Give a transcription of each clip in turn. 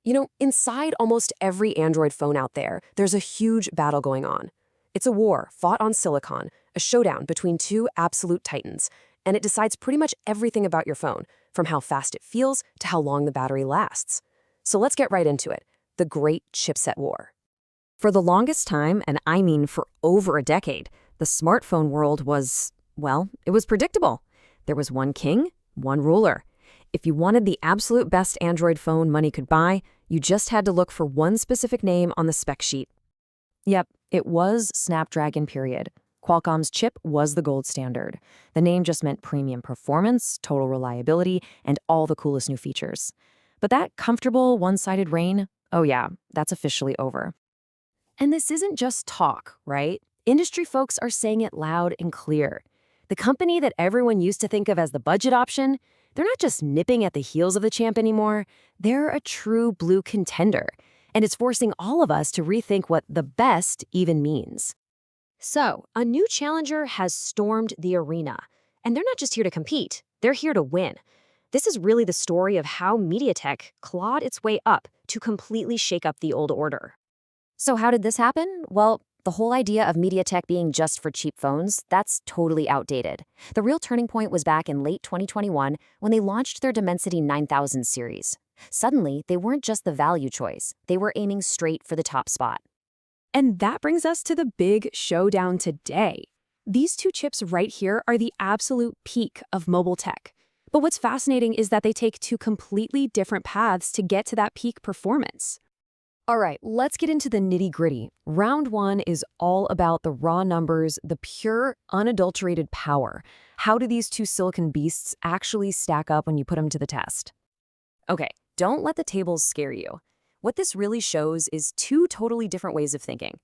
Inside almost every Android phone out there, there's a huge battle going on. It's a war fought on silicon, a showdown between two absolute titans, and it decides pretty much everything about your phone, from how fast it feels to how long the battery lasts. So let's get right into it, the Great Chipset War. For the longest time, and I mean for over a decade, the smartphone world was, well, it was predictable. There was one king, one ruler. If you wanted the absolute best Android phone money could buy, you just had to look for one specific name on the spec sheet. Yep, it was Snapdragon, period. Qualcomm's chip was the gold standard. The name just meant premium performance, total reliability, and all the coolest new features. But that comfortable, one-sided reign, oh yeah, that's officially over. And this isn't just talk, right? Industry folks are saying it loud and clear. The company that everyone used to think of as the budget option, they're not just nipping at the heels of the champ anymore, they're a true blue contender. And it's forcing all of us to rethink what the best even means. So, a new challenger has stormed the arena. And they're not just here to compete, they're here to win. This is really the story of how MediaTek clawed its way up to completely shake up the old order. So how did this happen? Well, the whole idea of MediaTek being just for cheap phones, that's totally outdated. The real turning point was back in late 2021 when they launched their Dimensity 9000 series. Suddenly, they weren't just the value choice. They were aiming straight for the top spot. And that brings us to the big showdown today. These two chips right here are the absolute peak of mobile tech. But what's fascinating is that they take two completely different paths to get to that peak performance. All right, let's get into the nitty-gritty. Round one is all about the raw numbers, the pure, unadulterated power. How do these two silicon beasts actually stack up when you put them to the test? Okay, don't let the tables scare you. What this really shows is two totally different ways of thinking.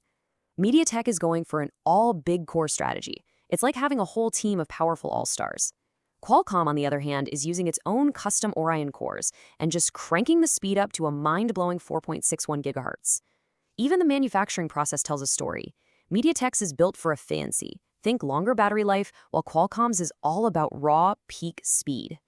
MediaTek is going for an all-big core strategy. It's like having a whole team of powerful all-stars. Qualcomm, on the other hand, is using its own custom Orion cores and just cranking the speed up to a mind-blowing 4.61 gigahertz. Even the manufacturing process tells a story. MediaTek's is built for efficiency. Think longer battery life, while Qualcomm's is all about raw, peak speed.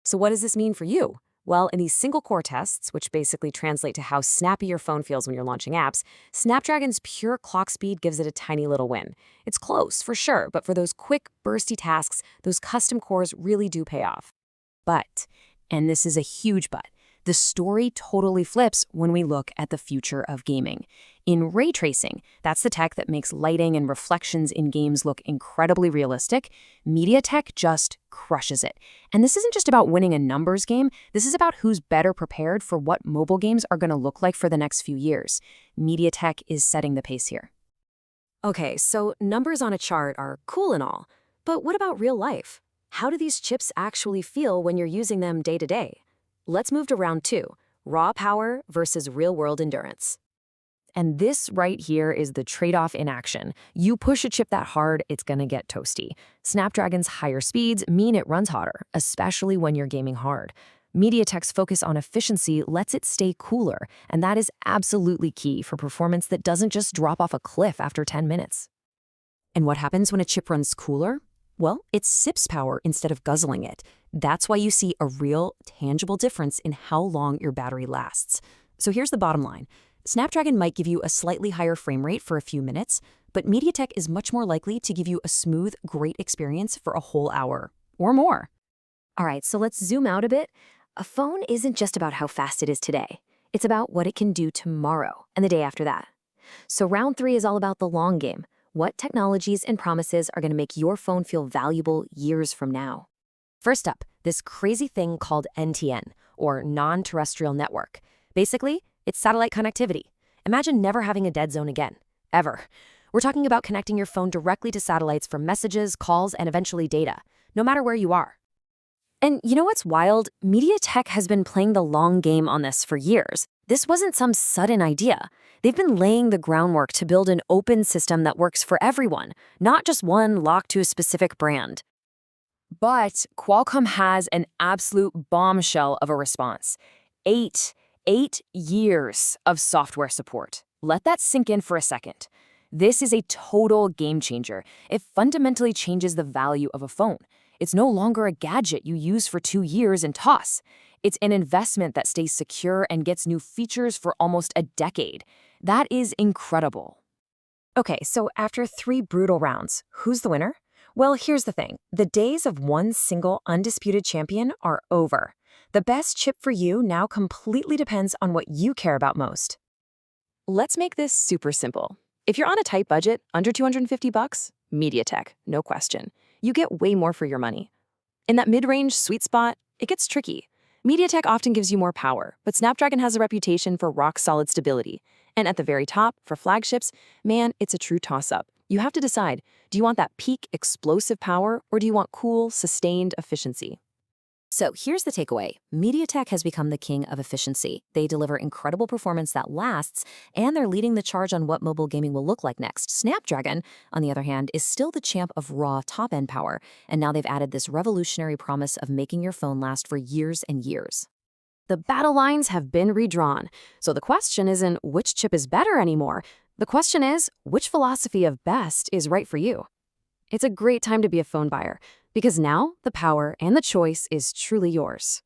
So what does this mean for you? Well, in these single-core tests, which basically translate to how snappy your phone feels when you're launching apps, Snapdragon's pure clock speed gives it a tiny little win. It's close, for sure, but for those quick, bursty tasks, those custom cores really do pay off. But, and this is a huge but, the story totally flips when we look at the future of gaming. In ray tracing, that's the tech that makes lighting and reflections in games look incredibly realistic, MediaTek just crushes it. And this isn't just about winning a numbers game, this is about who's better prepared for what mobile games are going to look like for the next few years. MediaTek is setting the pace here. Okay, so numbers on a chart are cool and all, but what about real life? How do these chips actually feel when you're using them day to day? Let's move to round two, raw power versus real-world endurance. And this right here is the trade-off in action. You push a chip that hard, it's gonna get toasty. Snapdragon's higher speeds mean it runs hotter, especially when you're gaming hard. MediaTek's focus on efficiency lets it stay cooler, and that is absolutely key for performance that doesn't just drop off a cliff after 10 minutes. And what happens when a chip runs cooler? Well, it sips power instead of guzzling it. That's why you see a real, tangible difference in how long your battery lasts. So here's the bottom line. Snapdragon might give you a slightly higher frame rate for a few minutes, but MediaTek is much more likely to give you a smooth, great experience for a whole hour or more. All right, so let's zoom out a bit. A phone isn't just about how fast it is today. It's about what it can do tomorrow and the day after that. So round three is all about the long game. What technologies and promises are going to make your phone feel valuable years from now? First up, this crazy thing called NTN, or non-terrestrial network. Basically, it's satellite connectivity. Imagine never having a dead zone again, ever. We're talking about connecting your phone directly to satellites for messages, calls, and eventually data, no matter where you are. And you know what's wild? MediaTek has been playing the long game on this for years. This wasn't some sudden idea. They've been laying the groundwork to build an open system that works for everyone, not just one locked to a specific brand. But Qualcomm has an absolute bombshell of a response. Eight years of software support. Let that sink in for a second. This is a total game changer. It fundamentally changes the value of a phone. It's no longer a gadget you use for 2 years and toss. It's an investment that stays secure and gets new features for almost a decade. That is incredible. Okay, so after 3 brutal rounds, who's the winner? Well, here's the thing. The days of one single undisputed champion are over. The best chip for you now completely depends on what you care about most. Let's make this super simple. If you're on a tight budget, under $250, MediaTek, no question. You get way more for your money. In that mid-range sweet spot, it gets tricky. MediaTek often gives you more power, but Snapdragon has a reputation for rock-solid stability. And at the very top, for flagships, man, it's a true toss-up. You have to decide, do you want that peak explosive power, or do you want cool, sustained efficiency? So here's the takeaway. MediaTek has become the king of efficiency. They deliver incredible performance that lasts, and they're leading the charge on what mobile gaming will look like next. Snapdragon, on the other hand, is still the champ of raw top-end power, and now they've added this revolutionary promise of making your phone last for years and years. The battle lines have been redrawn, so the question isn't which chip is better anymore. The question is, which philosophy of best is right for you? It's a great time to be a phone buyer, because now the power and the choice is truly yours.